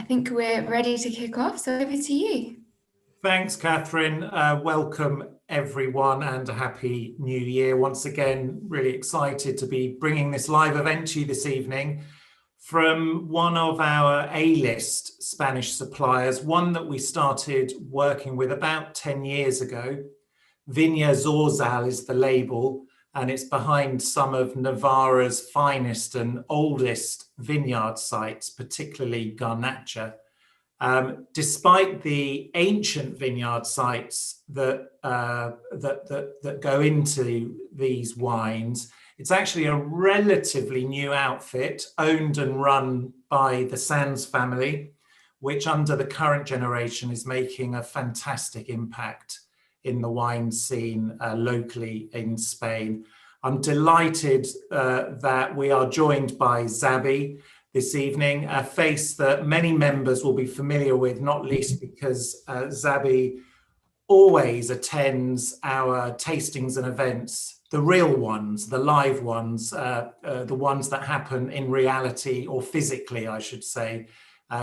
think we're ready to kick off, so over to you. Thanks, Catherine. Welcome, everyone, and a happy new year. Once again, really excited to be bringing this live event to you this evening from one of our A-list Spanish suppliers, one that we started working with about 10 years ago. Viña Zorzal is the label, and it's behind some of Navarra's finest and oldest vineyard sites, particularly garnacha. Despite the ancient vineyard sites that go into these wines, it's actually a relatively new outfit owned and run by the Sanz family, which under the current generation is making a fantastic impact in the wine scene locally in Spain. I'm delighted that we are joined by Xabi this evening, a face that many members will be familiar with, not least because Xabi always attends our tastings and events, the real ones, the live ones, the ones that happen in reality or physically, I should say.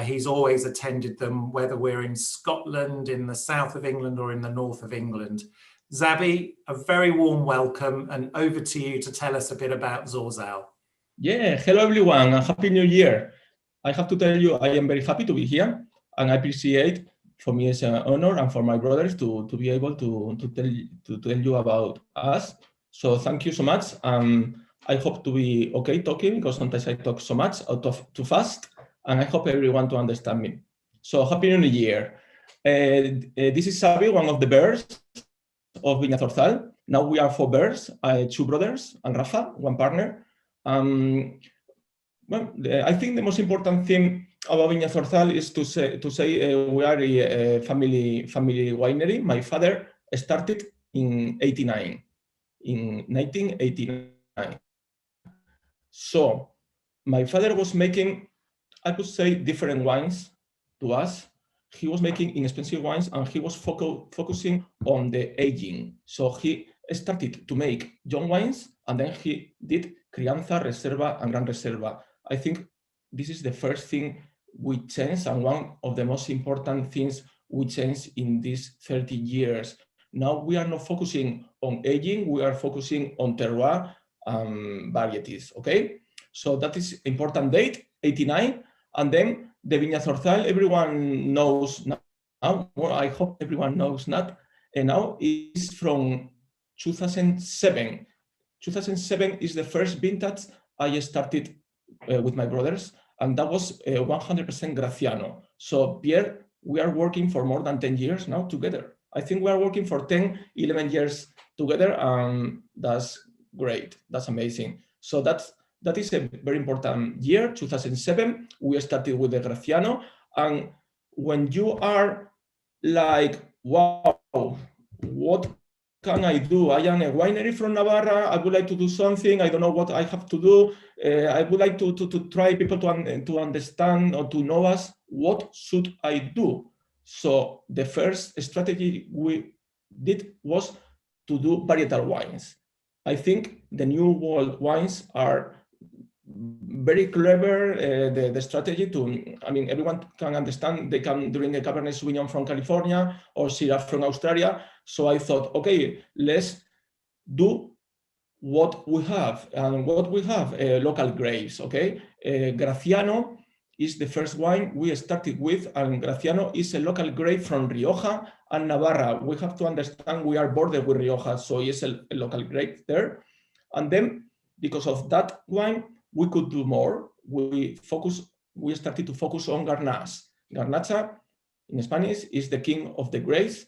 He's always attended them, whether we're in Scotland, in the south of England, or in the north of England. Xabi, a very warm welcome, and over to you to tell us a bit about Zorzal. Yeah, hello everyone, and Happy New Year. I have to tell you, I am very happy to be here, and I appreciate, for me it's an honor, and for my brothers to be able to tell you about us. So thank you so much. I hope to be okay talking, because sometimes I talk so much too fast, and I hope everyone to understand me. So Happy New Year. This is Xabi, one of the bears of Viña Zorzal. Now we are 4 bears, 2 brothers, and Rafa, 1 partner. Well, I think the most important thing about Viña Zorzal is to say we are a family winery. My father started in 1989. So my father was making, I could say, different wines to us. He was making inexpensive wines, and he was focusing on the aging. So he started to make young wines, and then he did Crianza, Reserva, and Gran Reserva. I think this is the first thing we changed, and one of the most important things we changed in these 30 years. Now we are not focusing on aging, we are focusing on terroir varieties, okay? So that is important date, 89, and then the Viña Zorzal, everyone knows now, well, I hope everyone knows that, and now is from 2007. 2007 is the first vintage I started with my brothers, and that was 100% Graciano. So Pierre, we are working for more than 10 years now together. I think we are working for 10, 11 years together, and that's great, that's amazing. So that is a very important year, 2007. We started with the Graciano, and when you are like, wow, what can I do? I am a winery from Navarra. I would like to do something. I don't know what I have to do. I would like to try people to understand or to know us. What should I do? So the first strategy we did was to do Parietal Wines. I think the new world wines are very clever, the strategy to, I mean, everyone can understand, they can drink a Cabernet Sauvignon from California or Syrah from Australia. So I thought, okay, let's do what we have, and what we have, local grapes, okay? Graciano is the first wine we started with, and Graciano is a local grape from Rioja and Navarra. We have to understand we are bordered with Rioja, so it's a local grape there. And then, because of that wine, we could do more. We started to focus on garnacha. Garnacha, in Spanish, is the king of the grapes.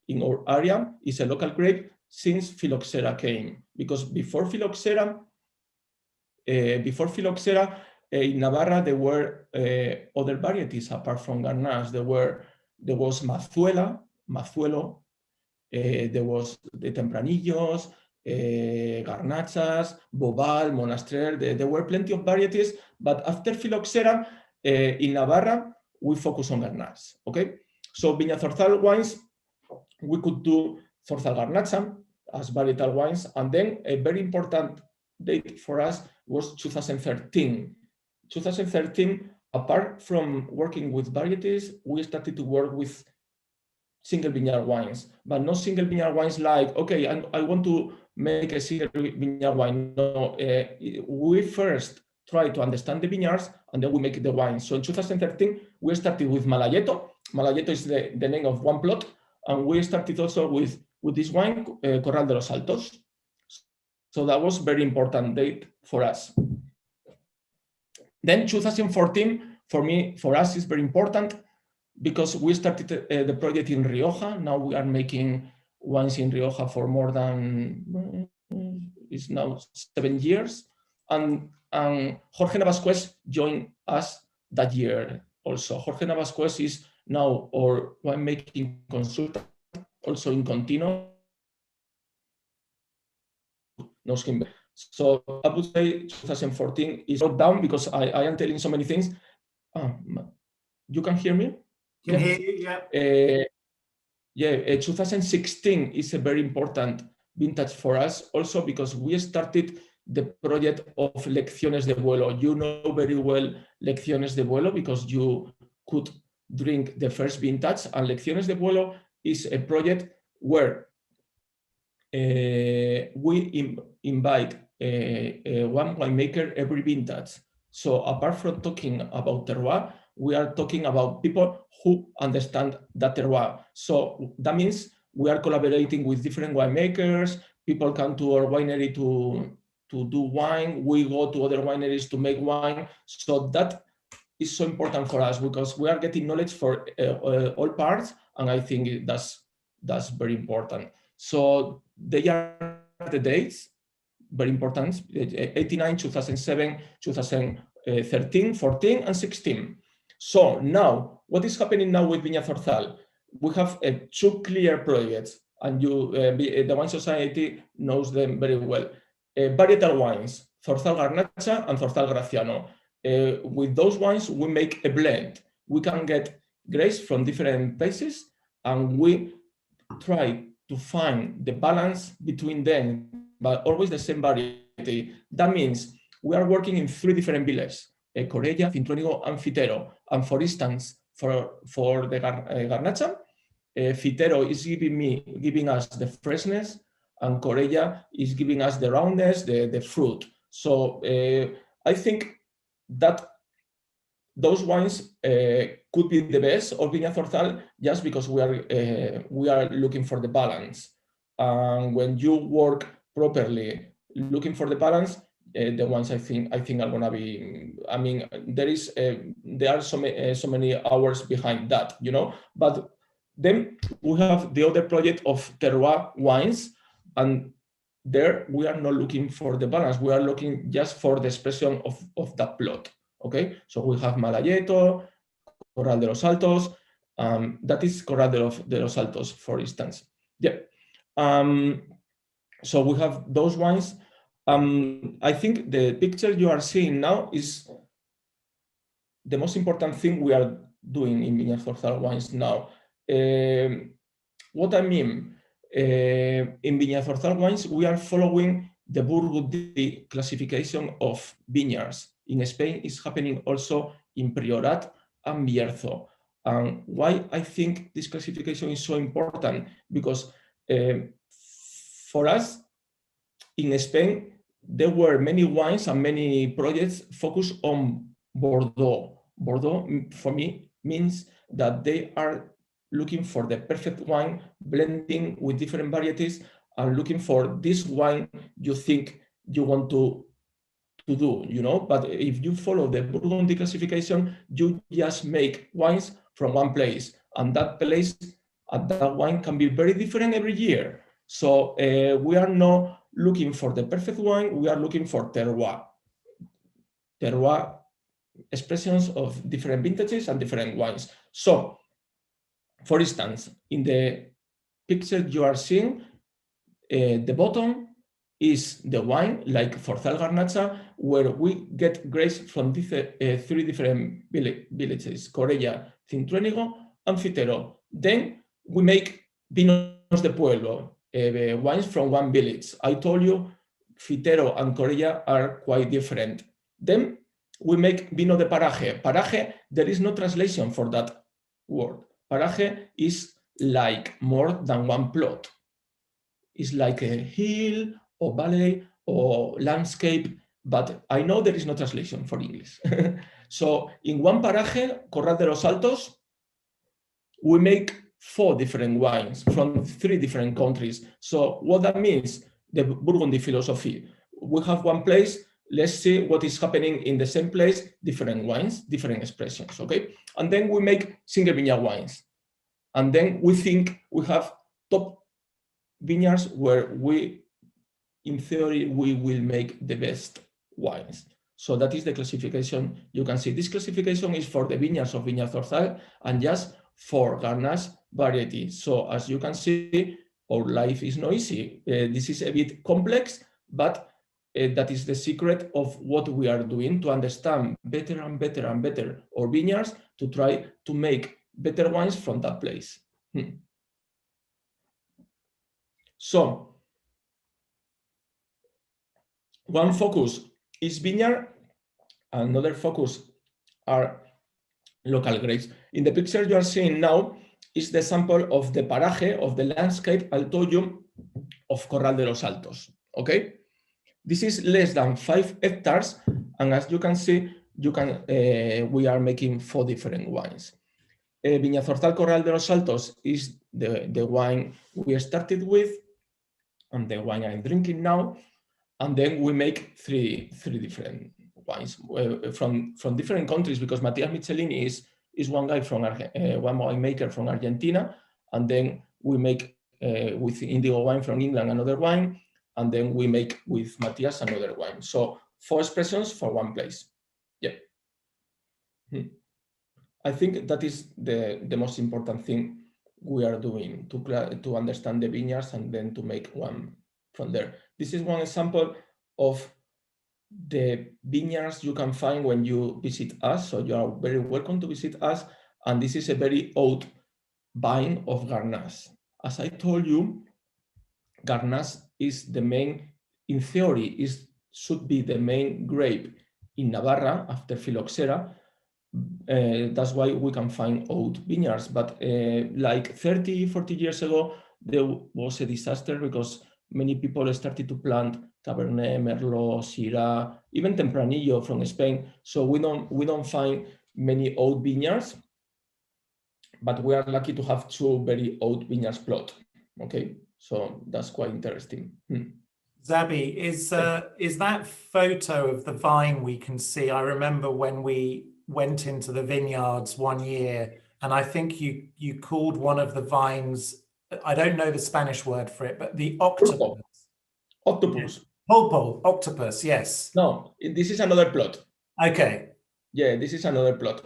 In our area, is a local grape since phylloxera came. Because before phylloxera, in Navarra, there were other varieties apart from garnacha. There was mazuelo, there was the tempranillos, garnachas, bobal, monastrell. There were plenty of varieties, but after phylloxera in Navarra, we focus on garnacha. Okay, so Viña Zorzal wines, we could do Zorzal garnacha as Parietal Wines, and then a very important date for us was 2013. 2013, apart from working with varieties, we started to work with single vineyard wines, but not single vineyard wines like, okay, I want to make a single vineyard wine. No, we first try to understand the vineyards and then we make the wine. So in 2013, we started with Malagueto. Malagueto is the name of one plot. And we started also with this wine, Corral de los Altos. So that was very important date for us. Then 2014, for us is very important because we started the project in Rioja. Now we are making wines in Rioja for more than, it's now 7 years. And Jorge Navasquez joined us that year also. Jorge Navasquez is now our winemaking consultant, also in Contino. Knows him. So I would say 2014 is not down because I am telling so many things. You can hear me? Can hear you, yeah. 2016 is a very important vintage for us also because we started the project of Lecciones de Vuelo. You know very well Lecciones de Vuelo because you could drink the first vintage, and Lecciones de Vuelo is a project where we invite one winemaker every vintage. So apart from talking about terroir, we are talking about people who understand that terroir. So that means we are collaborating with different winemakers. People come to our winery to do wine. We go to other wineries to make wine. So that is so important for us because we are getting knowledge for all parts, and I think that's very important. So they are the dates, very important: 89, 2007, 2013, 14, and 16. So now, what is happening now with Viña Zorzal? We have two clear projects, and the Wine Society knows them very well. Parietal Wines, Zorzal Garnacha and Zorzal Graciano. With those wines, we make a blend. We can get grapes from different places, and we try to find the balance between them, but always the same variety. That means we are working in 3 different villages, Corella, Cintruénigo, and Fitero. And for instance, for the Garnacha, Fitero is giving us the freshness, and Corella is giving us the roundness, the fruit. So I think that those wines could be the best of Viña Zorzal just because we are looking for the balance. And when you work properly, looking for the balance, the ones I think are gonna be. I mean, there are so many hours behind that, you know. But then we have the other project of terroir wines, and there we are not looking for the balance. We are looking just for the expression of that plot. Okay, so we have Malagueto, Corral de los Altos. That is Corral de los Altos, for instance. Yeah. So we have those wines. I think the picture you are seeing now is the most important thing we are doing in Viña Zorzal wines now. What I mean, in Viña Zorzal wines, we are following the Burgundy classification of vineyards. In Spain, it's happening also in Priorat and Bierzo. And why I think this classification is so important? Because for us, in Spain, there were many wines and many projects focused on Bordeaux. Bordeaux, for me, means that they are looking for the perfect wine, blending with different varieties, and looking for this wine you think you want to do, you know. But if you follow the Burgundy classification, you just make wines from one place, and that place and that wine can be very different every year. So we are not looking for the perfect wine, we are looking for terroir expressions of different vintages and different wines. So, for instance, in the picture you are seeing, the bottom is the wine, like Zorzal Garnacha, where we get grapes from 3 different villages, Corella, Cintruénigo, and Fitero. Then we make vinos de pueblo, wines from one village. I told you Fitero and Corella are quite different. Then we make vino de paraje. Paraje, there is no translation for that word. Paraje is like more than one plot. It's like a hill or valley or landscape, but I know there is no translation for English. So in one paraje, Corral de los Altos, we make 4 different wines from 3 different countries. So what that means, the Burgundy philosophy. We have one place, let's see what is happening in the same place, different wines, different expressions, okay? And then we make single vineyard wines. And then we think we have top vineyards where we, in theory, we will make the best wines. So that is the classification you can see. This classification is for the vineyards of Viña Zorzal and just for garnacha variety. So as you can see, our life is not easy. This is a bit complex, but that is the secret of what we are doing to understand better and better and better our vineyards to try to make better wines from that place. So one focus is vineyard, another focus are local grapes. In the picture you are seeing now is the sample of the paraje, of the landscape I told you of Corral de los Altos, okay? This is less than 5 hectares, and as you can see, we are making 4 different wines. Viña Zorzal Corral de los Altos is the wine we started with, and the wine I'm drinking now, and then we make three different wines from different countries, because Matías Michelini is one guy from one winemaker from Argentina, and then we make with Indigo wine from England another wine, and then we make with Matías another wine. So 4 expressions for one place. Yeah. I think that is the most important thing we are doing to understand the vineyards and then to make one from there. This is one example of the vineyards you can find when you visit us. So you are very welcome to visit us. And this is a very old vine of garnacha. As I told you, garnacha is the main, in theory, should be the main grape in Navarra after phylloxera. That's why we can find old vineyards. But like 30, 40 years ago, there was a disaster because many people started to plant cabernet, merlot, syrah, even tempranillo from Spain. So we don't find many old vineyards, but we are lucky to have 2 very old vineyards plot. Okay, so that's quite interesting. Xabi, is that photo of the vine we can see? I remember when we went into the vineyards one year, and I think you called one of the vines, I don't know the Spanish word for it, but the octopus. Octopus. Pulpo, octopus, yes. No, this is another plot. Okay. Yeah, this is another plot.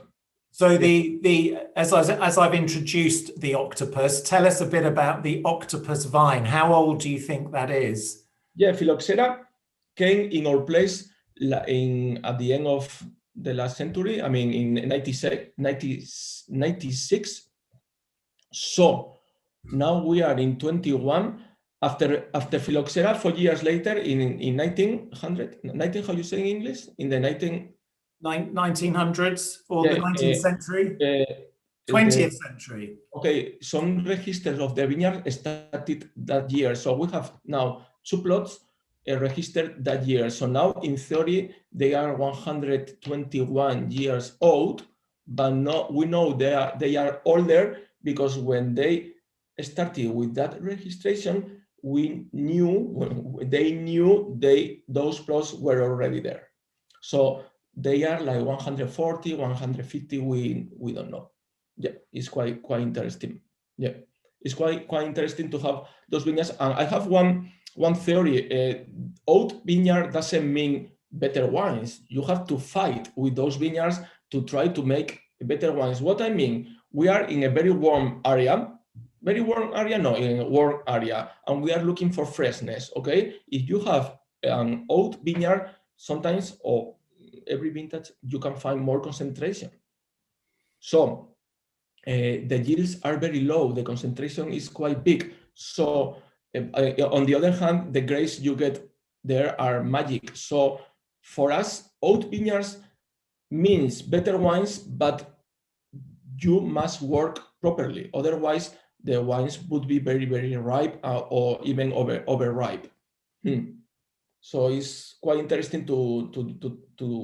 So as I've introduced the octopus, tell us a bit about the octopus vine. How old do you think that is? Yeah, phylloxera came in our place at the end of the last century. I mean, in 96. So now we are in 21. After phylloxera, 4 years later, in 1900, how you say in English? In the 1900s or the 19th century? 20th century. Okay, some registers of the vineyard started that year. So we have now 2 plots registered that year. So now, in theory, they are 121 years old, but we know they are older because when they started with that registration, they knew those plots were already there. So they are like 140, 150, we don't know. Yeah, it's quite interesting. Yeah, it's quite interesting to have those vineyards. And I have one theory. Old vineyard doesn't mean better wines. You have to fight with those vineyards to try to make better wines. What I mean, we are in a very warm area. Very warm area? No, in a warm area. And we are looking for freshness, okay? If you have an old vineyard, sometimes, or every vintage, you can find more concentration. So the yields are very low. The concentration is quite big. So on the other hand, the grapes you get there are magic. So for us, old vineyards means better wines, but you must work properly. Otherwise, the wines would be very, very ripe or even overripe. So it's quite interesting to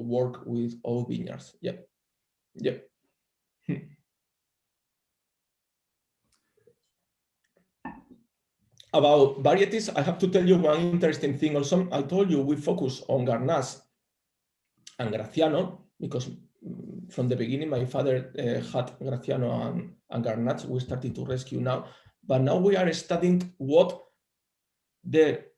work with all vineyards. Yep. Yep. About varieties, I have to tell you one interesting thing also. I told you we focus on garnacha and graciano because from the beginning my father had graciano and garnacha. We started to rescue now, but now we are studying what there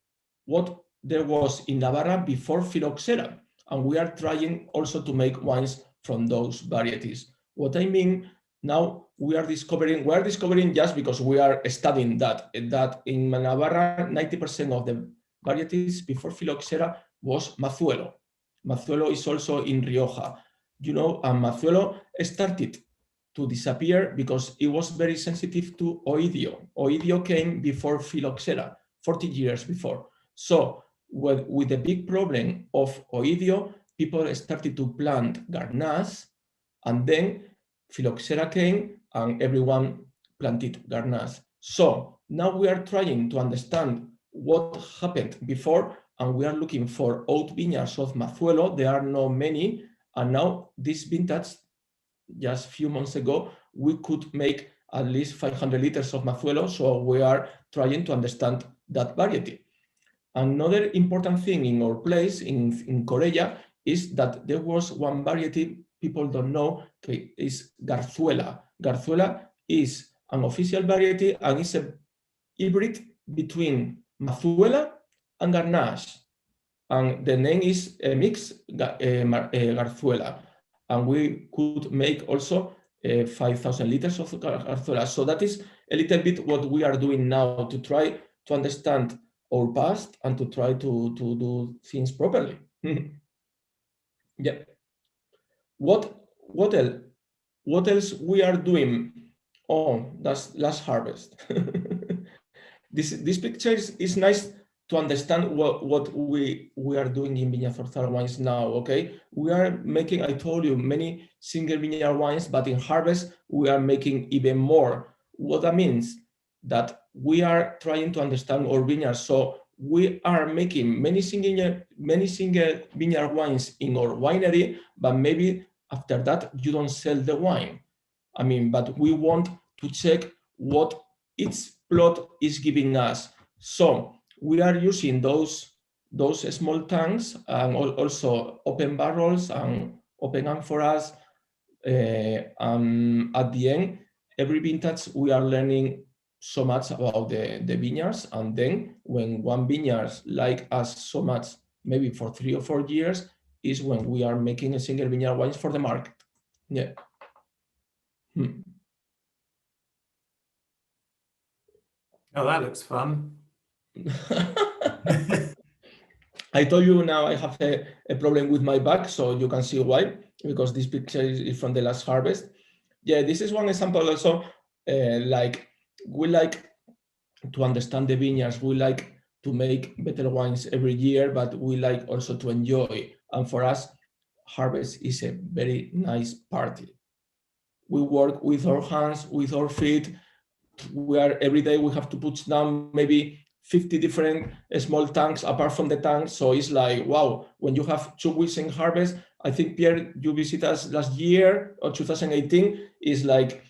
was in Navarra before phylloxera, and we are trying also to make wines from those varieties. What I mean now, we are discovering just because we are studying that in Navarra 90% of the varieties before phylloxera was mazuelo. Mazuelo is also in Rioja, you know, and mazuelo started to disappear because it was very sensitive to oidio. Oidio came before phylloxera, 40 years before. So with the big problem of oidio, people started to plant garnacha, and then phylloxera came and everyone planted garnacha. So now we are trying to understand what happened before, and we are looking for old vineyards of mazuelo. There are not many, and now this vintage, just a few months ago, we could make at least 500 liters of mazuelo. So we are trying to understand that variety. Another important thing in our place in Korea is that there was one variety people don't know, is Garzuela. Garzuela is an official variety and it's a hybrid between mazuela and garnacha. And the name is a mix Garzuela. And we could make also 5,000 liters of Garzuela. So that is a little bit what we are doing now to try to understand our past and to try to do things properly. Yeah. What else we are doing? Oh, that's last harvest. This picture is nice to understand what we are doing in Viña Zorzal wines now. Okay, we are making, I told you, many single vineyard wines, but in harvest we are making even more. What that means that we are trying to understand our vineyards. So we are making many single vineyard wines in our winery, but maybe after that you don't sell the wine. I mean, but we want to check what each plot is giving us. So we are using those small tanks and also open barrels and open amphoras. At the end, every vintage we are learning so much about the vineyards, and then when one vineyard like us so much, maybe for 3 or 4 years, is when we are making a single vineyard wines for the market. Yeah. Oh, that looks fun. I told you now I have a problem with my back, so you can see why, because this picture is from the last harvest. Yeah, this is one example also. Like we like to understand the vineyards, we like to make better wines every year, but we like also to enjoy. And for us, harvest is a very nice party. We work with our hands, with our feet. Every day we have to put down maybe 50 different small tanks apart from the tanks. So it's like, wow, when you have 2 weeks in harvest, I think, Pierre, you visited us last year or 2018, is like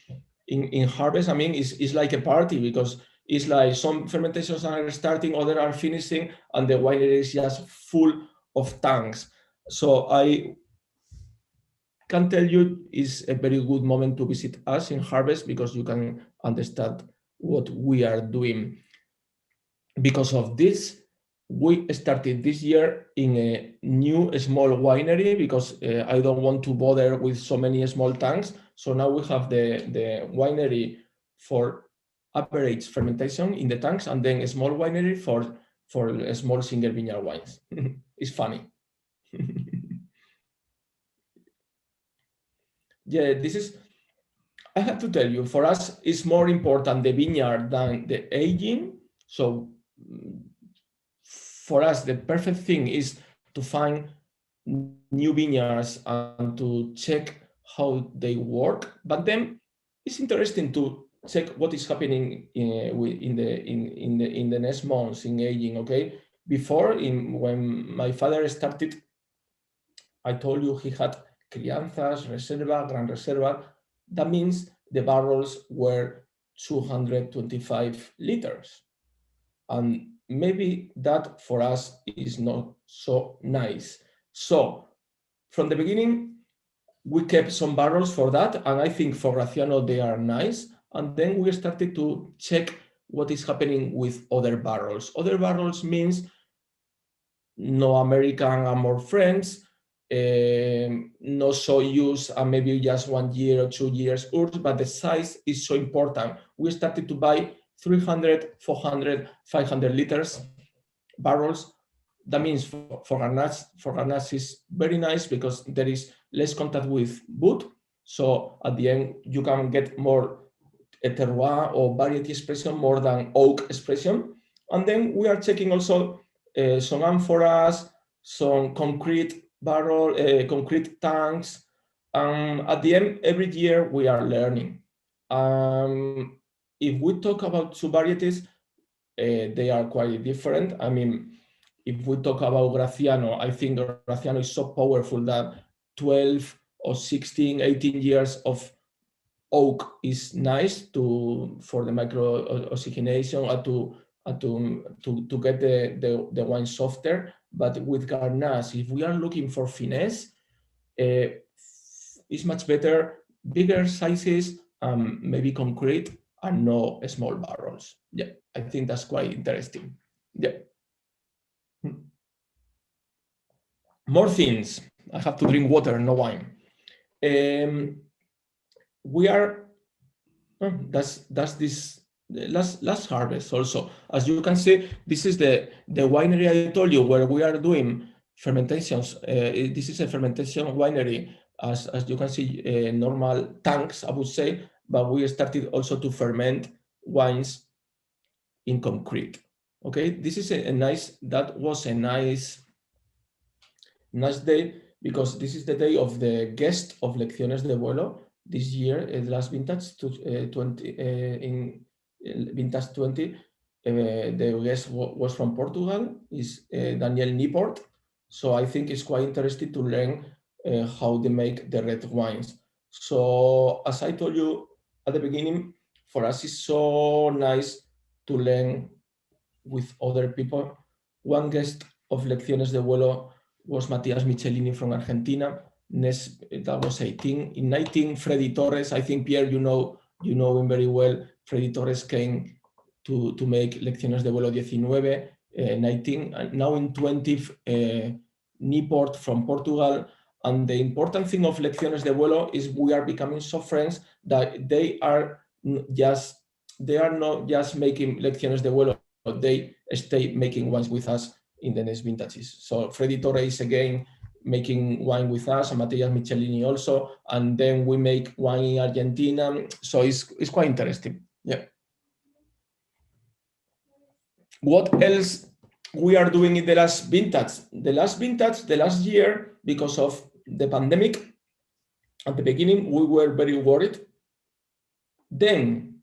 in harvest, I mean, it's like a party, because it's like some fermentations are starting, others are finishing, and the winery is just full of tanks. So I can tell you it's a very good moment to visit us in harvest, because you can understand what we are doing. Because of this, we started this year in a new small winery, because I don't want to bother with so many small tanks. So now we have the winery for average fermentation in the tanks, and then a small winery for a small single vineyard wines. It's funny. Yeah, I have to tell you, for us, it's more important the vineyard than the aging. So for us, the perfect thing is to find new vineyards and to check how they work. But then it's interesting to check what is happening in the next months in aging. Okay, before when my father started, I told you he had crianzas, reserva, gran reserva. That means the barrels were 225 liters. And maybe that for us is not so nice. So from the beginning, we kept some barrels for that. And I think for Graciano, they are nice. And then we started to check what is happening with other barrels. Other barrels means no American and more friends, not so used and maybe just 1 year or 2 years old, but the size is so important. We started to buy 300, 400, 500 liters barrels. That means for garnacha is very nice because there is less contact with wood. So at the end, you can get more terroir or variety expression more than oak expression. And then we are checking also some amphoras, some concrete barrel, concrete tanks. At the end, every year we are learning. If we talk about two varieties, they are quite different. I mean, if we talk about Graciano, I think Graciano is so powerful that 12 or 16, 18 years of oak is nice for the micro oxygenation or to get the wine softer. But with garnacha, if we are looking for finesse, it's much better bigger sizes, maybe concrete and no small barrels. Yeah, I think that's quite interesting. Yeah. More things. I have to drink water, no wine. We are. That's this last harvest also. As you can see, this is the winery I told you where we are doing fermentations. This is a fermentation winery. As you can see, normal tanks, I would say, but we started also to ferment wines in concrete. Okay, this is that was a nice day because this is the day of the guest of Lecciones de Vuelo this year, the last vintage, in vintage 20. The guest was from Portugal, is Daniel Niport. So I think it's quite interesting to learn how they make the red wines. So as I told you at the beginning, for us it's so nice to learn with other people. One guest of Lecciones de Vuelo was Matías Michelini from Argentina. That was 18. In 19, Freddy Torres, I think Pierre, you know him very well. Freddy Torres came to make Lecciones de Vuelo 19. Now in 20, Niport from Portugal. And the important thing of Lecciones de Vuelo is we are becoming so friends that they are not just making Lecciones de Vuelo, but they stay making wines with us in the next vintages. So Freddy Torres again making wine with us, and Matías Michelini also, and then we make wine in Argentina. So it's quite interesting. Yeah. What else we are doing in the last vintage? The last year, because of the pandemic, at the beginning we were very worried. Then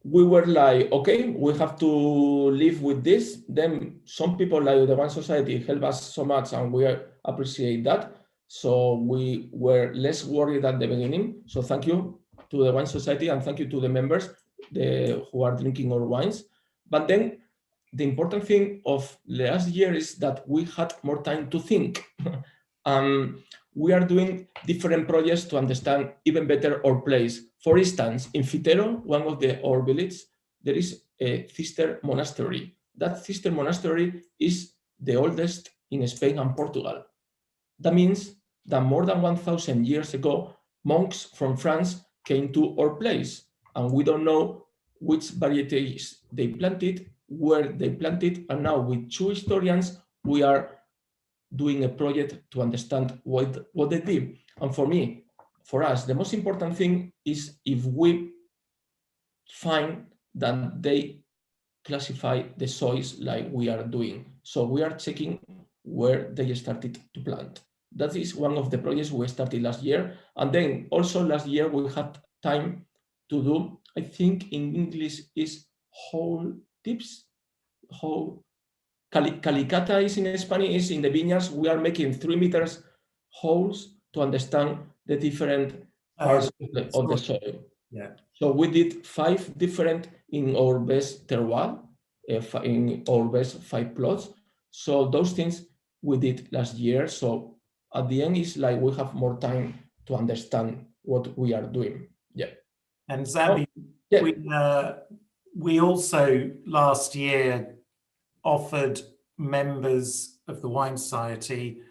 we were like, okay, we have to live with this. Then some people like the Wine Society help us so much, and we appreciate that. So we were less worried at the beginning. So thank you to the Wine Society and thank you to the members who are drinking our wines. But then the important thing of last year is that we had more time to think. We are doing different projects to understand even better our place. For instance, in Fitero, one of our villages, there is a sister monastery. That sister monastery is the oldest in Spain and Portugal. That means that more than 1,000 years ago, monks from France came to our place, and we don't know which varieties they planted, where they planted, and now with 2 historians, we are doing a project to understand what they did. And for us, the most important thing is if we find that they classify the soils like we are doing. So we are checking where they started to plant. That is one of the projects we started last year. And then also last year we had time to do, I think in English is whole tips, whole calicata is in Spanish, is in the vineyards. We are making 3 meters holes to understand the different parts of the soil. Yeah. So we did 5 different in our best terroir, in our best 5 plots. So those things we did last year. So at the end, it's like we have more time to understand what we are doing. Yeah. And Xabi, we also last year offered members of the Wine Society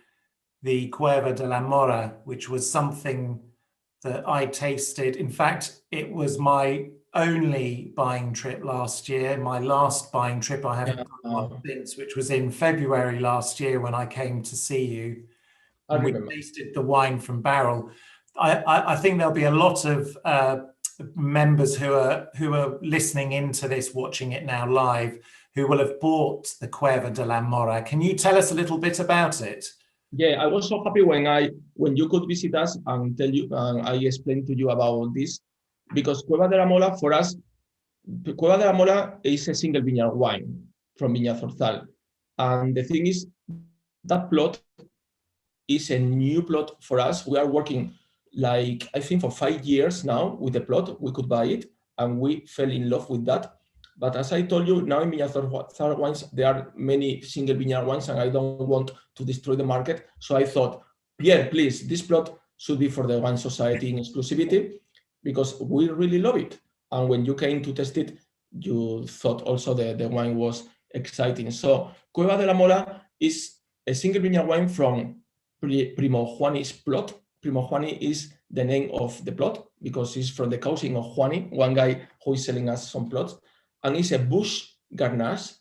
the Cueva De La Mora, which was something that I tasted. In fact, it was my only buying trip last year. My last buying trip I haven't gone on since, which was in February last year when I came to see you. And we tasted the wine from barrel. I think there'll be a lot of members who are listening into this, watching it now live, who will have bought the Cueva de la Mora. Can you tell us a little bit about it? Yeah, I was so happy when you could visit us and tell you, I explained to you about this, because Cueva de la Mora for us, Cueva de la Mora is a single vineyard wine from Viña Zorzal. And the thing is, that plot is a new plot for us. We are working like, I think for 5 years now with the plot. We could buy it and we fell in love with that. But as I told you, now in Viña Zorzal wines, there are many single vineyard wines and I don't want to destroy the market. So I thought, Pierre, please, this plot should be for the Wine Society in exclusivity because we really love it. And when you came to test it, you thought also the wine was exciting. So Cueva de la Mora is a single vineyard wine from Primo Juani's plot. Primo Juani is the name of the plot because it's from the cousin of Juani, one guy who is selling us some plots. And it's a bush garnacha.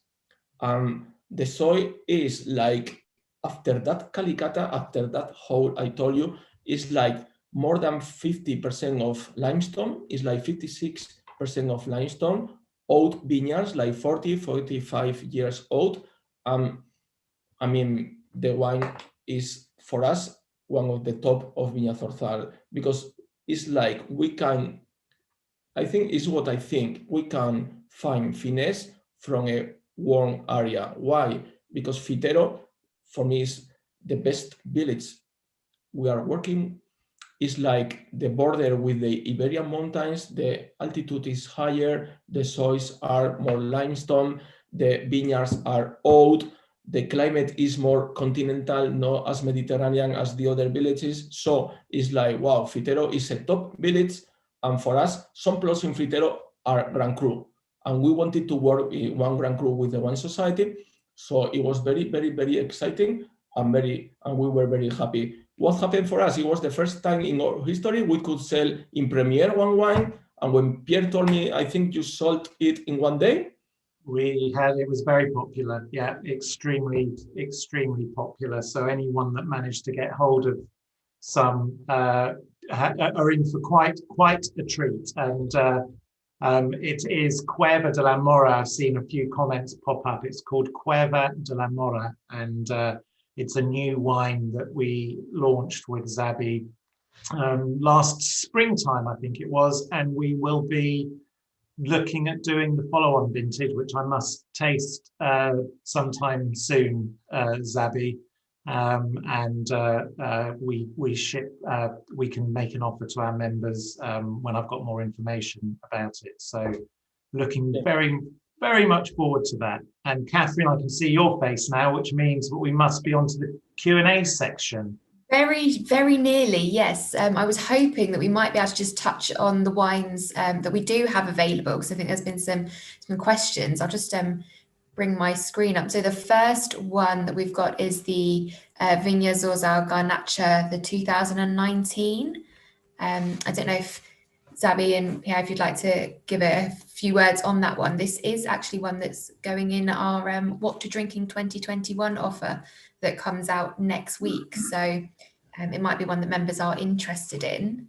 The soil is like, after that calicata, after that hole I told you, is like more than 50% of limestone, is like 56% of limestone, old vineyards, like 40, 45 years old. I mean, the wine is, for us, one of the top of Viña Zorzal, because it's like we can, I think is what I think, we can find finesse from a warm area. Why? Because Fitero, for me, is the best village. We are working, is like the border with the Iberian mountains, the altitude is higher, the soils are more limestone, the vineyards are old, the climate is more continental, not as Mediterranean as the other villages. So it's like, wow, Fitero is a top village. And for us, some plots in Fitero are Grand Cru. And we wanted to work in one Grand Cru with the Wine Society. So it was very, very, very exciting and we were very happy. What happened for us? It was the first time in our history we could sell in premiere one wine. And when Pierre told me, I think you sold it in 1 day. It was very popular. Yeah, extremely, extremely popular. So anyone that managed to get hold of some are in for quite a treat. And it is Cueva de la Mora. I've seen a few comments pop up. It's called Cueva de la Mora, and it's a new wine that we launched with Xabi last springtime, I think it was, and we will be looking at doing the follow-on vintage, which I must taste sometime soon, Xabi. We can make an offer to our members when I've got more information about it. So looking very, very much forward to that. And Catherine, I can see your face now, which means that we must be onto the Q&A section. Very, very nearly, yes. I was hoping that we might be able to just touch on the wines that we do have available, because I think there's been some questions. I'll just bring my screen up. So the first one that we've got is the Viña Zorzal Garnacha, the 2019. I don't know if Xabi and Pierre, if you'd like to give a few words on that one. This is actually one that's going in our What to Drink in 2021 offer that comes out next week. So it might be one that members are interested in.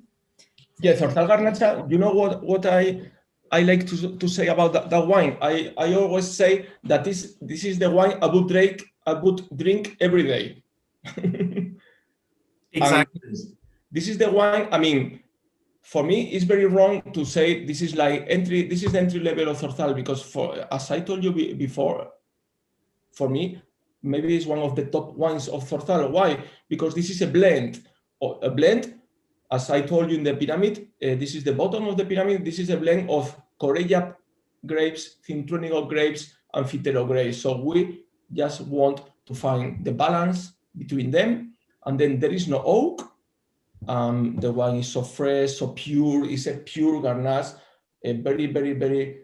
Yeah, Zorzal Garnacha, you know what I like to say about that wine? I always say that this is the wine I would I would drink every day. Exactly. This is the wine. I mean, for me, it's very wrong to say this is like entry. This is the entry level of Zorzal, because as I told you before, for me, maybe it's one of the top wines of Zorzal. Why? Because this is a blend. A blend, as I told you in the pyramid, this is the bottom of the pyramid. This is a blend of Corella grapes, Tempranillo grapes, and Fitero grapes. So we just want to find the balance between them. And then there is no oak. The wine is so fresh, so pure. It's a pure garnacha, very, very, very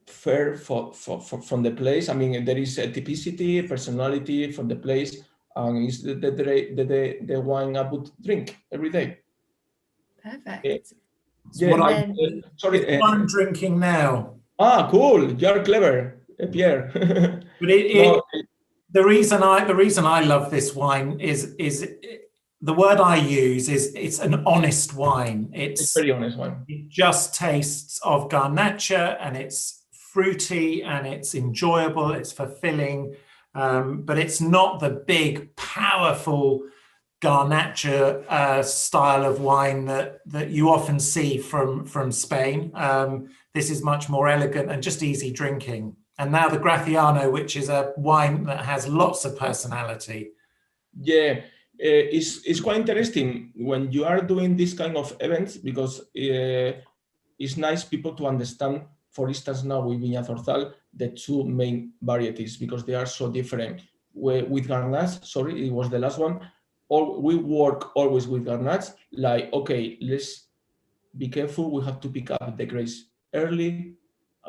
fair from the place. I mean, there is a typicity, personality from the place, and it's the wine I would drink every day. Perfect. Sorry. It's what I'm drinking now. Ah, cool. You're clever, Pierre. But the reason I love this wine is the word I use is it's an honest wine. It's very honest wine. It just tastes of garnacha, and it's fruity, and it's enjoyable, it's fulfilling, but it's not the big, powerful garnacha style of wine that you often see from Spain. This is much more elegant and just easy drinking. And now the Graciano, which is a wine that has lots of personality. Yeah, it's quite interesting when you are doing this kind of events, because it's nice people to understand, for instance, now with Viña Zorzal, the two main varieties, because they are so different. With Garnacha, sorry, it was the last one, we work always with Garnacha, like, okay, let's be careful, we have to pick up the grapes early,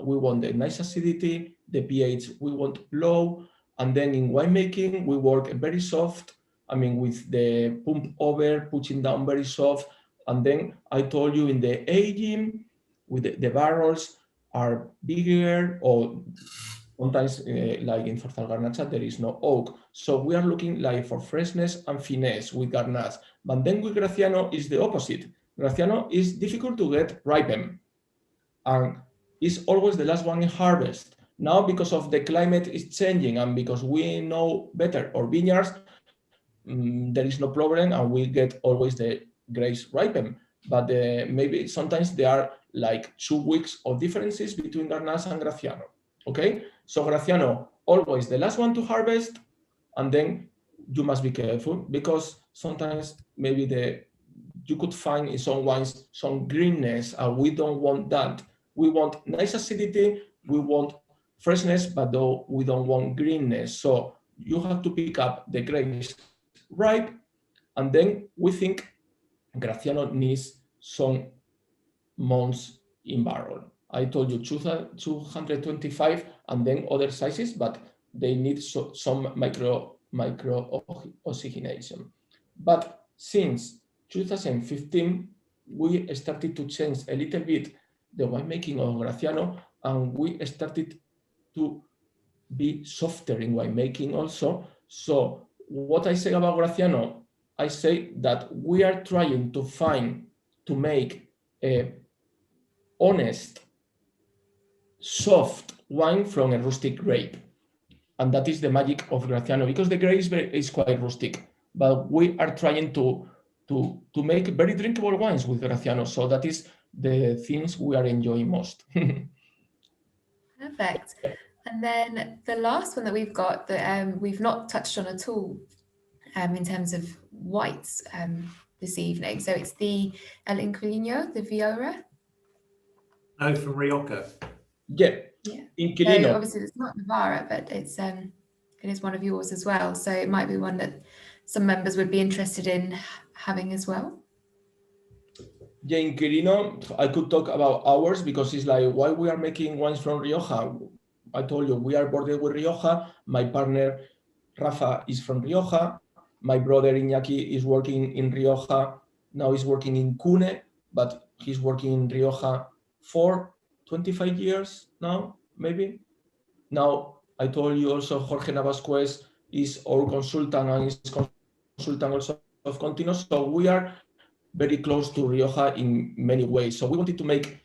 we want the nice acidity, the pH we want low, and then in winemaking, we work very soft, I mean, with the pump over, pushing down very soft, and then I told you in the aging, with the barrels are bigger, or sometimes like in Zorzal Garnacha, there is no oak. So we are looking like for freshness and finesse with Garnacha. But then with Graciano is the opposite. Graciano is difficult to get ripened, and is always the last one in harvest. Now, because of the climate is changing, and because we know better our vineyards, there is no problem, and we get always the grapes ripened. But maybe sometimes there are like 2 weeks of differences between Garnacha and Graciano. Okay, so Graciano always the last one to harvest, and then you must be careful, because sometimes maybe you could find in some wines some greenness, and we don't want that. We want nice acidity, we want freshness, but though we don't want greenness. So you have to pick up the grapes ripe, and then we think Graciano needs some months in barrel. I told you 225, and then other sizes, but they need some micro oxygenation. But since 2015, we started to change a little bit the winemaking of Graciano, and we started to be softer in winemaking also. So what I say about Graciano, I say that we are trying to make a honest, soft wine from a rustic grape. And that is the magic of Graciano, because the grape is quite rustic, but we are trying to make very drinkable wines with Graciano. So that is the things we are enjoying most. Perfect. And then the last one that we've got that we've not touched on at all in terms of whites this evening. So it's the El Inquilino, the Viola. No, from Rioja. Yeah. Inquilino. So obviously it's not Navarra, but it is one of yours as well. So it might be one that some members would be interested in having as well. Yeah, Inquilino, I could talk about hours, because it's like why we are making wines from Rioja. I told you we are bordered with Rioja. My partner Rafa is from Rioja. My brother Iñaki is working in Rioja. Now he's working in Cune, but he's working in Rioja for 25 years now, maybe. Now, I told you also Jorge Navasquez is our consultant, and is consultant also of Continuos. So we are very close to Rioja in many ways. So we wanted to make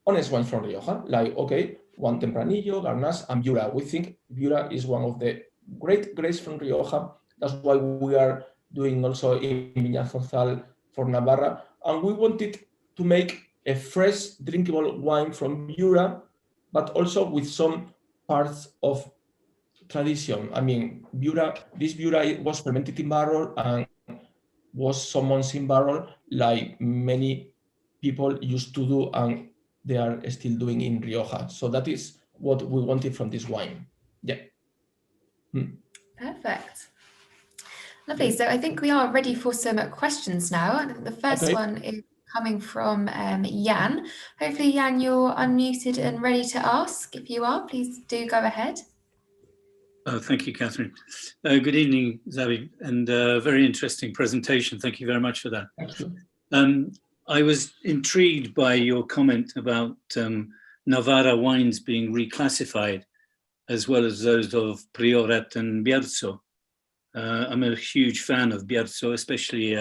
honest wines from Rioja, like, okay, one Tempranillo, Garnacha, and Viura. We think Viura is one of the great grapes from Rioja. That's why we are doing also in Viña Zorzal for Navarra. And we wanted to make a fresh drinkable wine from Jura, but also with some parts of tradition. I mean, this Jura was fermented in barrel and was some months in barrel, like many people used to do, and they are still doing in Rioja. So that is what we wanted from this wine. Yeah. Perfect. Lovely. So I think we are ready for some questions now. I think the first one is coming from Jan. Hopefully, Jan, you're unmuted and ready to ask. If you are, please do go ahead. Thank you, Catherine. Good evening, Xabi, and very interesting presentation. Thank you very much for that. Thank you. I was intrigued by your comment about Navarra wines being reclassified, as well as those of Priorat and Bierzo. I'm a huge fan of Bierzo, especially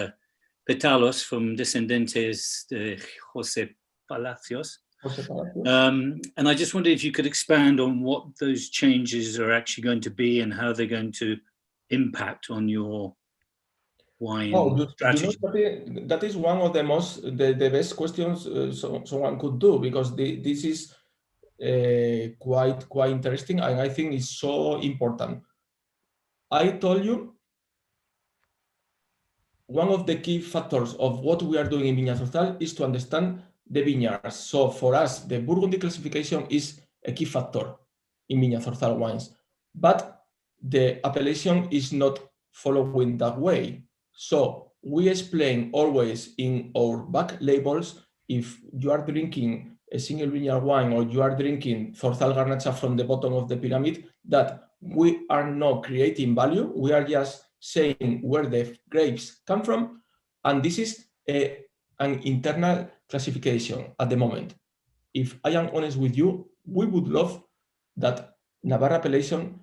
Petalos from Descendentes de José Palacios. And I just wondered if you could expand on what those changes are actually going to be and how they're going to impact on your wine strategy. That is one of the best questions someone could do, because this is quite interesting, and I think it's so important. I told you one of the key factors of what we are doing in Viña Zorzal is to understand the vineyards. So for us, the Burgundy classification is a key factor in Viña Zorzal wines, but the appellation is not following that way. So we explain always in our back labels, if you are drinking a single vineyard wine or you are drinking Zorzal garnacha from the bottom of the pyramid, that we are not creating value. We are just saying where the grapes come from, and this is an internal classification at the moment. If I am honest with you, we would love that Navarra appellation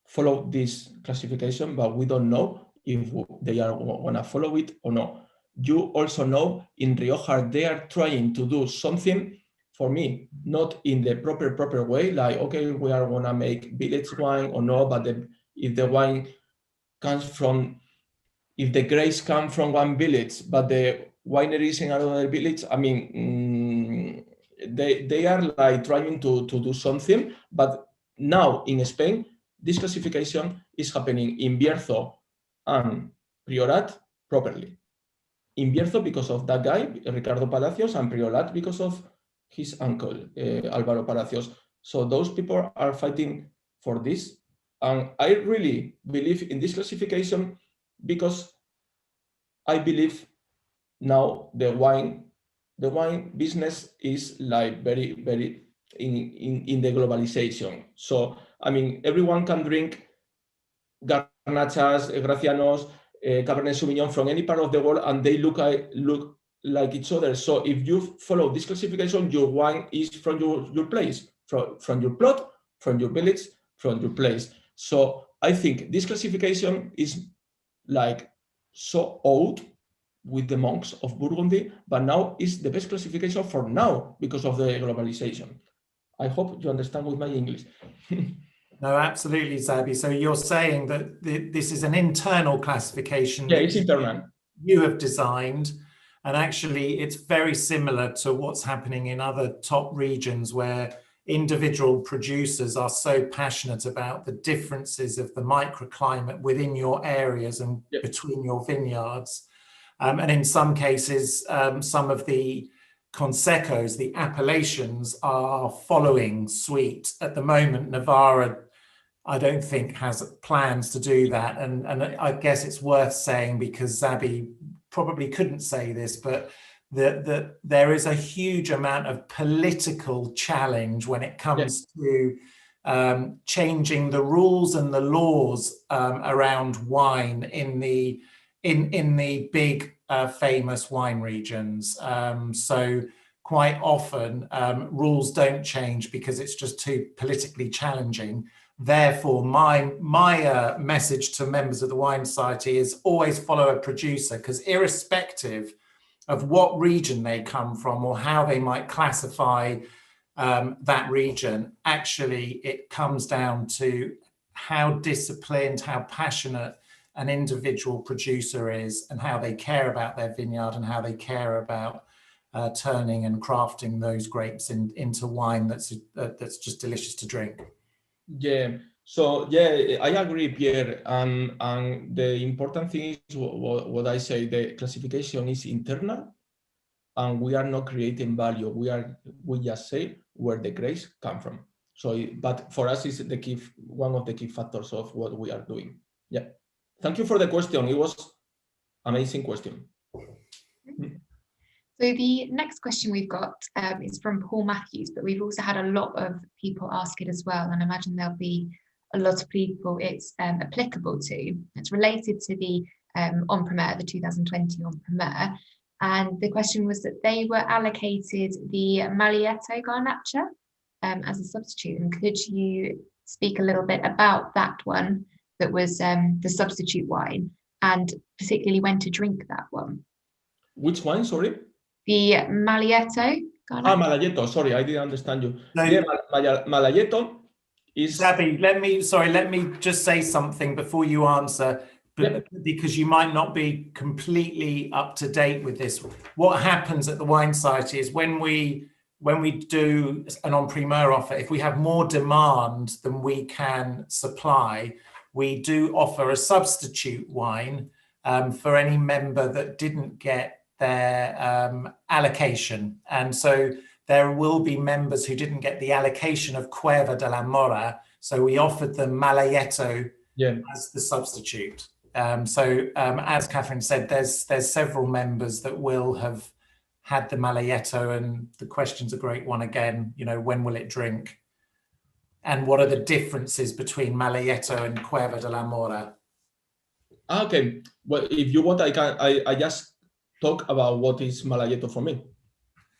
follow this classification, but we don't know if they are going to follow it or not. You also know in Rioja, they are trying to do something, for me, not in the proper way, like, okay, we are going to make village wine or no, but if the wine comes from, if the grapes come from one village, but the wineries in another village, I mean, they are like trying to do something, but now in Spain, this classification is happening in Bierzo and Priorat properly. In Bierzo because of that guy, Ricardo Palacios, and Priorat because of his uncle, Álvaro Palacios. So those people are fighting for this. And I really believe in this classification because I believe now the wine business is like very in the globalization. So, I mean, everyone can drink garnachas, gracianos, cabernet sauvignon from any part of the world, and they look like each other. So if you follow this classification, your wine is from your place, from your plot, from your village, from your place. So I think this classification is like so old with the monks of Burgundy, but now is the best classification for now because of the globalization. I hope you understand with my English. No, absolutely, Xabi. So you're saying that this is an internal classification. Yeah, it's internal. You have designed, and actually it's very similar to what's happening in other top regions where individual producers are so passionate about the differences of the microclimate within your areas and between your vineyards. And in some cases, some of the consecos, the appellations, are following suite. At the moment, Navarra, I don't think, has plans to do that. And I guess it's worth saying, because Xabi probably couldn't say this, but that there is a huge amount of political challenge when it comes to changing the rules and the laws around wine in the big famous wine regions. So quite often rules don't change because it's just too politically challenging. Therefore, my message to members of the Wine Society is always follow a producer, because irrespective of what region they come from or how they might classify that region, actually it comes down to how disciplined, how passionate an individual producer is, and how they care about their vineyard and how they care about turning and crafting those grapes into wine that's just delicious to drink. Yeah. So yeah, I agree, Pierre. And the important thing is what I say. The classification is internal, and we are not creating value. We just say where the grapes come from. So, but for us, is the key, one of the key factors of what we are doing. Yeah. Thank you for the question. It was amazing question. So the next question we've got is from Paul Matthews, but we've also had a lot of people ask it as well, and I imagine there'll be a lot of people it's applicable to. It's related to the En Primeur, the 2020 En Primeur, and the question was that they were allocated the Mazuelo garnacha as a substitute, and could you speak a little bit about that one that was the substitute wine, and particularly when to drink that one? Which wine, sorry? The Mazuelo garnacha. Ah, Mazuelo, sorry, I didn't understand you. No, yeah, Mazuelo is... Xabi, let me just say something before you answer, because you might not be completely up to date with this. What happens at the Wine Society is when we do an En Primeur offer, if we have more demand than we can supply, we do offer a substitute wine for any member that didn't get their allocation. And so there will be members who didn't get the allocation of Cueva De La Mora, so we offered them Mazuelo as the substitute. As Catherine said, there's several members that will have had the Mazuelo, and the question's a great one again, when will it drink? And what are the differences between Mazuelo and Cueva De La Mora? Okay, well, if you want, I just talk about what is Mazuelo for me.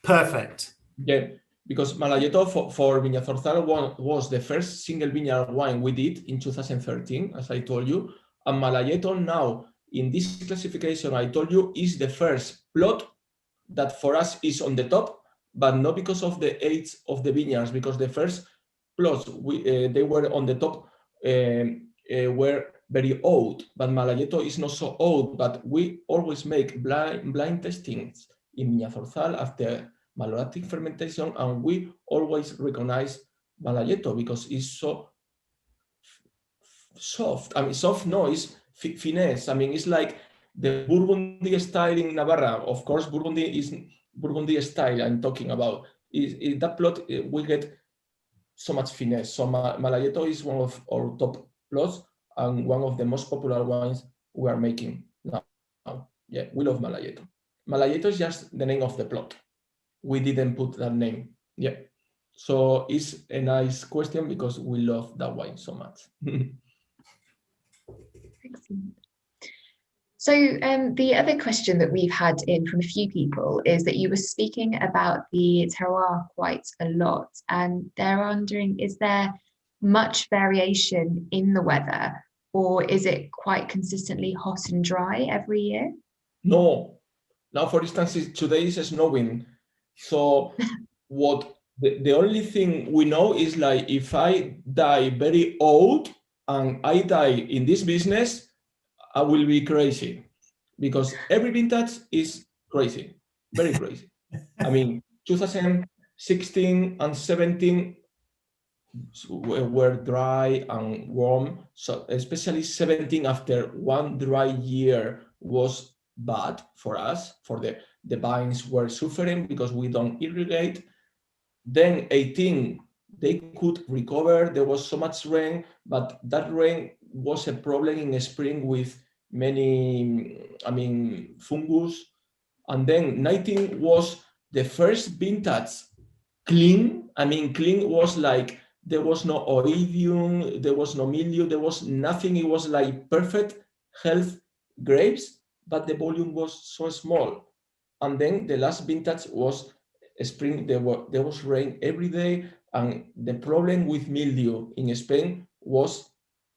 Perfect. Yeah, because Mazuelo for Viña Zorzal was the first single vineyard wine we did in 2013, as I told you. And Mazuelo now, in this classification, I told you, is the first plot that for us is on the top, but not because of the age of the vineyards, because the first plots they were on the top were very old, but Mazuelo is not so old. But we always make blind testings in Viña Zorzal after malolactic fermentation, and we always recognize Mazuelo because it's so soft. I mean, soft noise, finesse. I mean, it's like the Burgundy style in Navarra. Of course, Burgundy is Burgundy style I'm talking about. In that plot, we get so much finesse. So Mazuelo is one of our top plots and one of the most popular wines we are making now. Yeah, we love Mazuelo. Mazuelo is just the name of the plot. We didn't put that name. Yeah. So it's a nice question because we love that wine so much. Excellent. So the other question that we've had in from a few people is that you were speaking about the terroir quite a lot, and they're wondering, is there much variation in the weather, or is it quite consistently hot and dry every year? No. Now, for instance, today is snowing. So what the only thing we know is, like, if I die very old and I die in this business, I will be crazy, because every vintage is crazy, very crazy. I mean, 2016 and 17 were dry and warm. So especially 17, after one dry year, was bad for us. For the vines were suffering because we don't irrigate. Then 18, they could recover. There was so much rain, but that rain was a problem in the spring with many, fungus. And then 19 was the first vintage clean. Clean was like, there was no oidium, there was no mildew, there was nothing. It was like perfect health grapes, but the volume was so small. And then the last vintage was spring. There was rain every day, and the problem with mildew in Spain was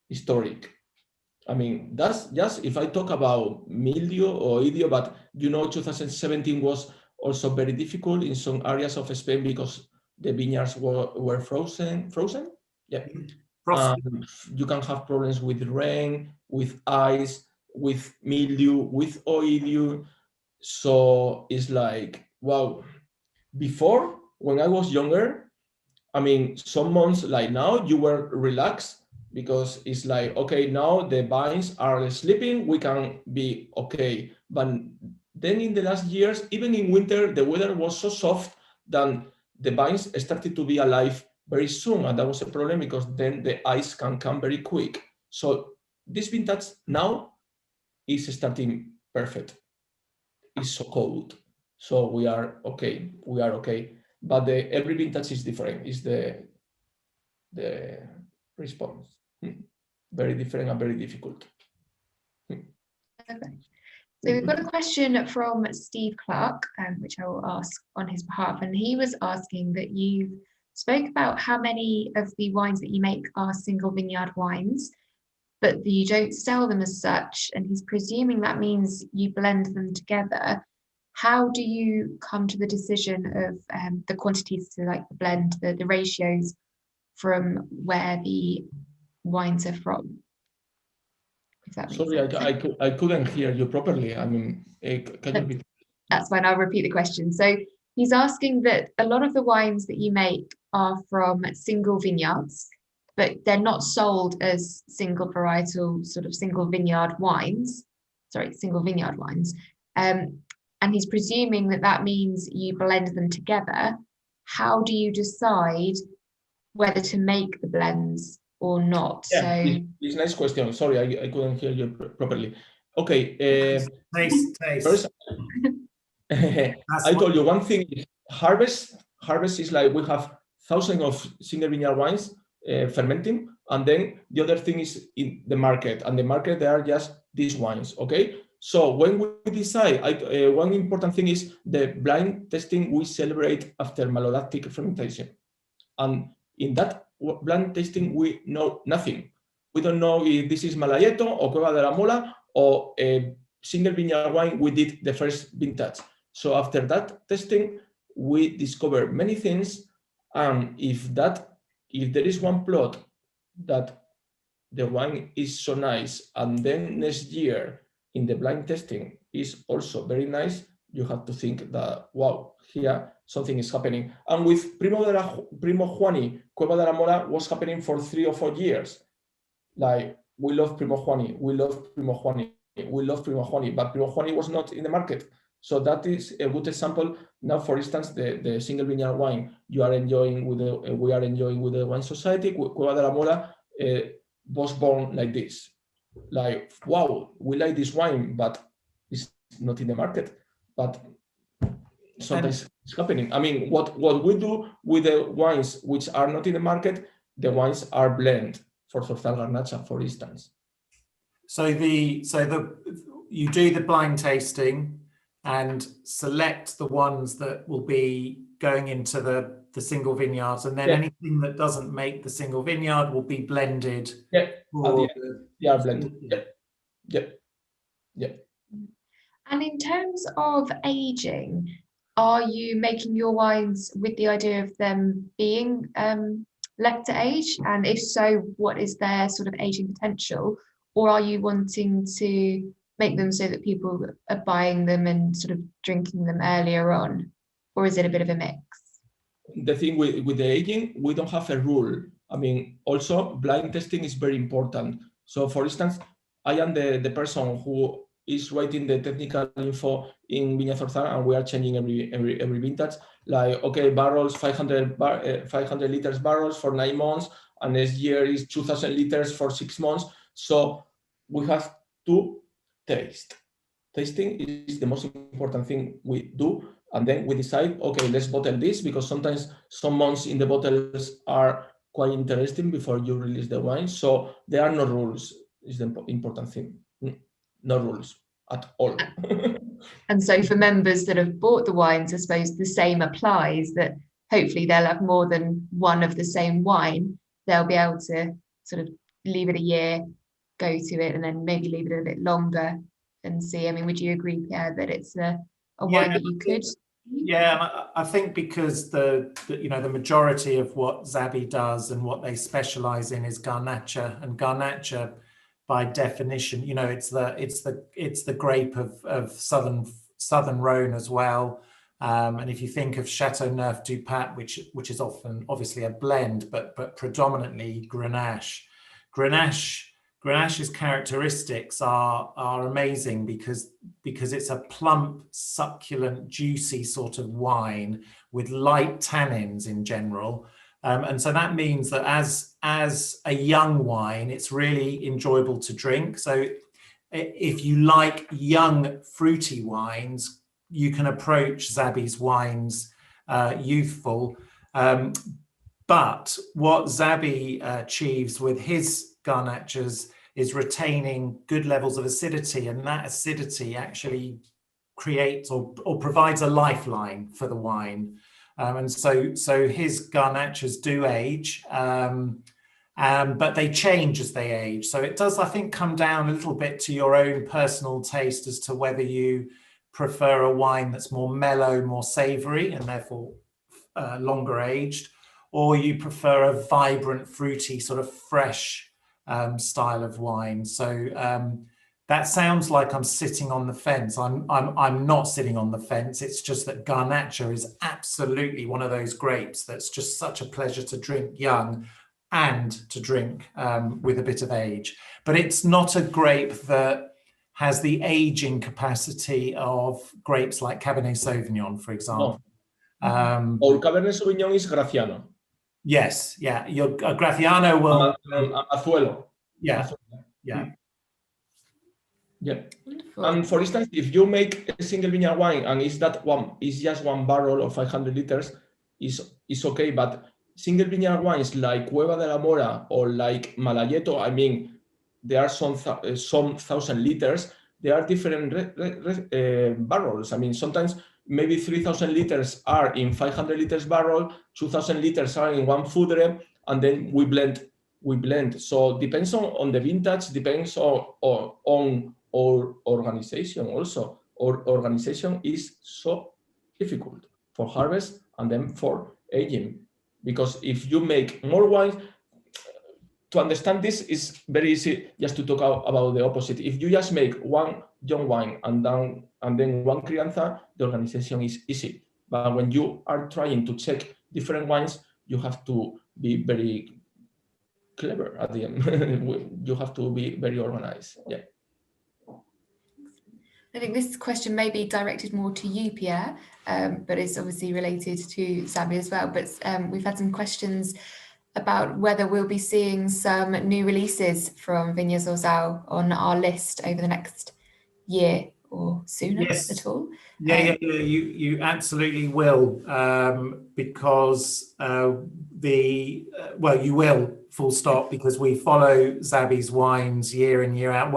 historic. That's just if I talk about mildew or oidium, but 2017 was also very difficult in some areas of Spain because the vineyards were frozen. Yeah. You can have problems with rain, with ice, with mildew, with oildew. So it's like, wow. Before, when I was younger, I mean, some months like now, you were relaxed because it's like, okay, now the vines are sleeping, we can be okay. But then in the last years, even in winter, the weather was so soft that the vines started to be alive very soon. And that was a problem because then the ice can come very quick. So this vintage now is starting perfect. It's so cold. So we are okay. But every vintage is different. Is the response very different and very difficult. Okay. So we've got a question from Steve Clark, which I will ask on his behalf, and he was asking that you spoke about how many of the wines that you make are single vineyard wines, but that you don't sell them as such, and he's presuming that means you blend them together. How do you come to the decision of the quantities to like the blend, the ratios from where the wines are from? If that makes Sorry, sense. I couldn't hear you properly. I mean, can you repeat? That's fine, I'll repeat the question. So he's asking that a lot of the wines that you make are from single vineyards, but they're not sold as single varietal, sort of single vineyard wines. Sorry, single vineyard wines. And he's presuming that that means you blend them together. How do you decide whether to make the blends or not? Yeah, So it's a nice question. Sorry, I couldn't hear you properly. Okay. Taste. First, I told you one thing is harvest. Harvest is like we have thousands of single vineyard wines fermenting, and then the other thing is in the market. And the market, they are just these wines. Okay. So when we decide, one important thing is the blind testing we celebrate after malolactic fermentation. And in that blind tasting, we know nothing. We don't know if this is Malayeto or Cueva De La Mora or a single vineyard wine we did the first vintage. So after that testing, we discover many things. And if there is one plot that the wine is so nice, and then next year in the blind testing is also very nice, you have to think that, wow, here something is happening. And with Primo Juani, Cueva de la Mora was happening for 3 or 4 years. Like, we love Primo Juani, but Primo Juani was not in the market. So that is a good example. Now, for instance, the single vineyard wine we are enjoying with the Wine Society, Cueva de la Mora was born like this. Like, wow, we like this wine, but it's not in the market. But sometimes it's happening. I mean, what we do with the wines which are not in the market, the wines are blend for Zorzal garnacha, for instance. So you do the blind tasting and select the ones that will be going into the single vineyards, and then anything that doesn't make the single vineyard will be blended. Blended. Yeah. And in terms of aging, are you making your wines with the idea of them being left to age? And if so, what is their sort of aging potential? Or are you wanting to make them so that people are buying them and sort of drinking them earlier on? Or is it a bit of a mix? The thing with the aging, we don't have a rule. I mean, also blind testing is very important. So for instance, I am the person who is writing the technical info in Viña Zorzal, and we are changing every vintage. Like, okay, barrels, 500 liters barrels for 9 months, and next year is 2,000 liters for 6 months. So we have to taste. Tasting is the most important thing we do. And then we decide, okay, let's bottle this, because sometimes some months in the bottles are quite interesting before you release the wine. So there are no rules, is the important thing. No rules at all. And so for members that have bought the wines, I suppose the same applies, that hopefully they'll have more than one of the same wine. They'll be able to sort of leave it a year, go to it, and then maybe leave it a bit longer and see. I mean, would you agree, Pierre, that it's a wine that you could? Yeah, and I think because the majority of what Xabi does and what they specialize in is garnacha, and garnacha, by definition, it's the grape of southern Rhone as well. And if you think of Chateauneuf du Pape, which is often obviously a blend, but predominantly Grenache. Grenache's characteristics are amazing because it's a plump, succulent, juicy sort of wine with light tannins in general. And so that means that as a young wine, it's really enjoyable to drink. So if you like young, fruity wines, you can approach Xabi's wines youthful. But what Xabi achieves with his garnachas is retaining good levels of acidity, and that acidity actually creates or provides a lifeline for the wine. And so his garnachas do age, but they change as they age. So it does, I think, come down a little bit to your own personal taste as to whether you prefer a wine that's more mellow, more savory, and therefore longer aged, or you prefer a vibrant, fruity, sort of fresh style of wine. So that sounds like I'm sitting on the fence. I'm not sitting on the fence. It's just that garnacha is absolutely one of those grapes that's just such a pleasure to drink young and to drink with a bit of age. But it's not a grape that has the aging capacity of grapes like Cabernet Sauvignon, for example. No. Or Cabernet Sauvignon is graciano. Yes, yeah. Your graciano will... mazuelo. Yeah, yeah. Yeah. And for instance, if you make a single vineyard wine and is just one barrel of 500 liters, is okay. But single vineyard wines like Cueva De La Mora or like Malayeto, I mean, there are some 1,000 liters. There are different barrels. I mean, sometimes maybe 3,000 liters are in 500 liters barrel, 2,000 liters are in one foudre, and then we blend. So depends on the vintage, depends on our organization also. Our organization is so difficult for harvest and then for aging, because if you make more wine, to understand this is very easy just to talk about the opposite. If you just make one young wine and then one crianza, the organization is easy. But when you are trying to check different wines, you have to be very clever at the end. You have to be very organized. Yeah. I think this question may be directed more to you, Pierre, but it's obviously related to Xabi as well. But we've had some questions about whether we'll be seeing some new releases from Viña Zorzal on our list over the next year or sooner at all. Yeah, you absolutely will, because you will, full stop, because we follow Xabi's wines year in, year out.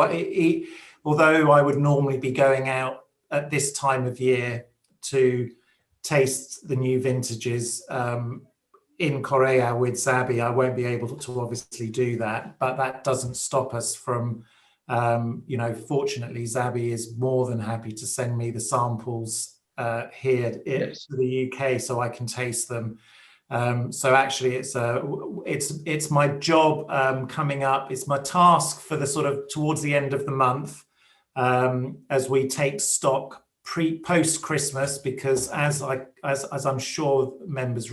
Although I would normally be going out at this time of year to taste the new vintages, in Korea with Xabi, I won't be able to obviously do that, but that doesn't stop us from, fortunately, Xabi is more than happy to send me the samples here to the UK so I can taste them. So actually, it's my job coming up. It's my task for the sort of towards the end of the month, as we take stock post Christmas, because as I'm sure members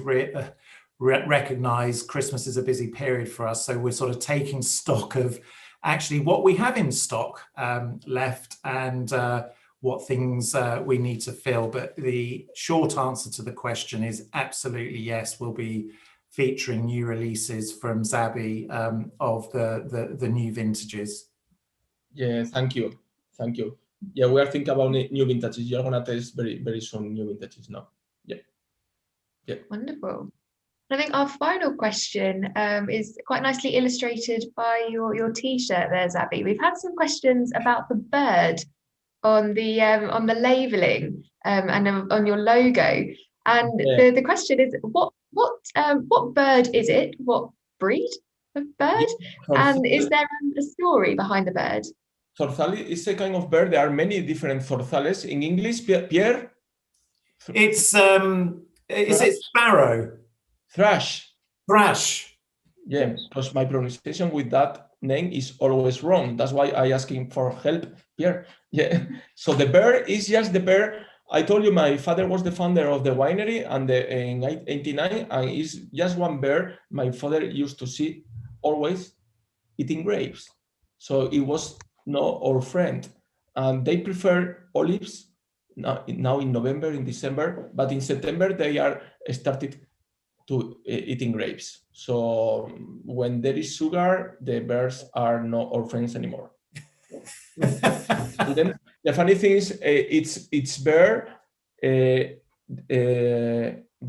recognize, Christmas is a busy period for us, so we're sort of taking stock of actually what we have in stock left and what things we need to fill. But the short answer to the question is absolutely yes. We'll be featuring new releases from Xabi of the new vintages. Yeah, thank you. Yeah, we are thinking about new vintages. You're gonna taste very, very soon new vintages now. Yeah. Wonderful. I think our final question is quite nicely illustrated by your T-shirt there, Xabi. We've had some questions about the bird on the labelling and on your logo. And the question is, what bird is it? What breed of bird? And is there a story behind the bird? Zorzal is a kind of bird. There are many different zorzales in English. Pierre, It's is it sparrow? Thrush. Thrush. Yeah, because my pronunciation with that name is always wrong. That's why I asking for help, Pierre. Yeah. So the bear is just the bear. I told you my father was the founder of the winery, and in 89, and it's just one bear my father used to see always eating grapes. So it was no our friend, and they prefer olives now in November, in December, but in September they are started to eating grapes. So when there is sugar, the bears are not our friends anymore. And then the funny thing is, it's bear. There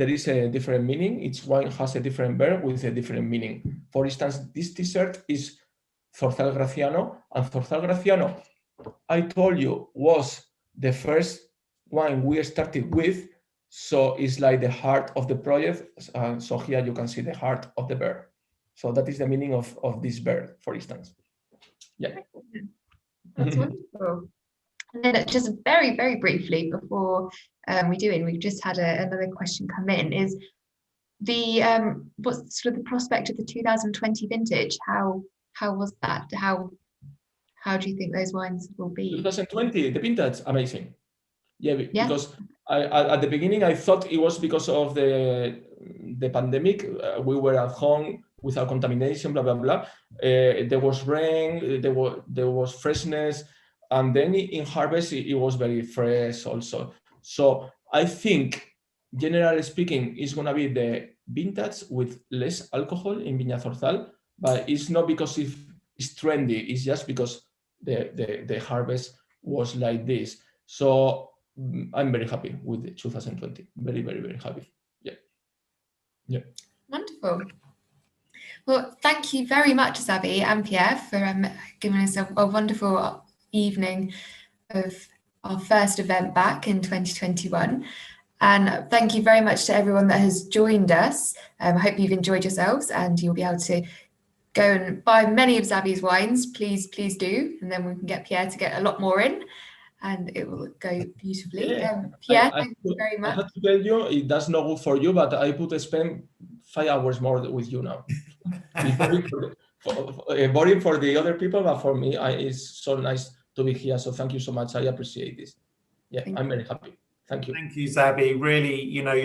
is a different meaning. Each wine has a different bear with a different meaning. For instance, this dessert is Zorzal Graciano, and Zorzal Graciano, I told you, was the first wine we started with. So it's like the heart of the project. So here you can see the heart of the bear. So that is the meaning of this bird, for instance. Yeah. That's wonderful. And then just very, very briefly before we've just had another question come in, is the what's sort of the prospect of the 2020 vintage? How was that? How do you think those wines will be? 2020, the vintage, amazing. Yeah, Yeah. because at the beginning I thought it was because of the pandemic. We were at home without contamination, blah blah blah. There was rain, there was freshness, and then in harvest it was very fresh also. So I think, generally speaking, it's gonna be the vintage with less alcohol in Viña Zorzal, but it's not because it's trendy. It's just because the harvest was like this. So I'm very happy with the 2020. Very, very, very happy. Yeah. Yeah. Wonderful. Well, thank you very much, Xabi and Pierre, for giving us a wonderful evening of our first event back in 2021. And thank you very much to everyone that has joined us. I hope you've enjoyed yourselves, and you'll be able to go and buy many of Xabi's wines. Please do. And then we can get Pierre to get a lot more in, and it will go beautifully. Yeah. Pierre, thank you very much. I have to tell you, it does not good for you, but I could spend 5 hours more with you now. It's boring for the other people, but for me, it's so nice to be here. So thank you so much. I appreciate this. Yeah, I'm very happy. Thank you. Thank you, Xabi. Really, you're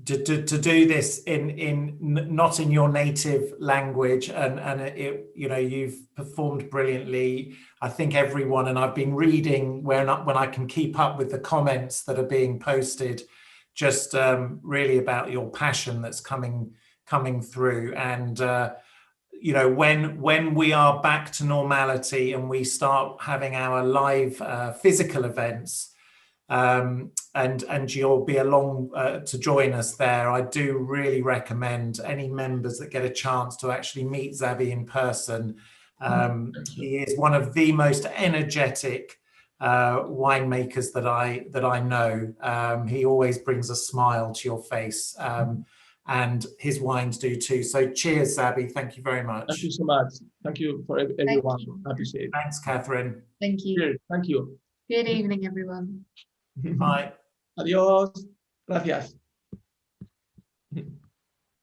to do this in not in your native language, and it, you've performed brilliantly. I think everyone, and I've been reading when I can keep up with the comments that are being posted, just really about your passion that's coming through. And when we are back to normality and we start having our live physical events, and you'll be along to join us there, I do really recommend any members that get a chance to actually meet Xabi in person. He is one of the most energetic winemakers that I know. He always brings a smile to your face, and his wines do too. So cheers, Xabi. Thank you very much. Thank you so much. Thank you for everyone. I appreciate it. Thanks, Catherine. Thank you. Cheers. Thank you. Good evening, everyone. Bye. Adiós. Gracias.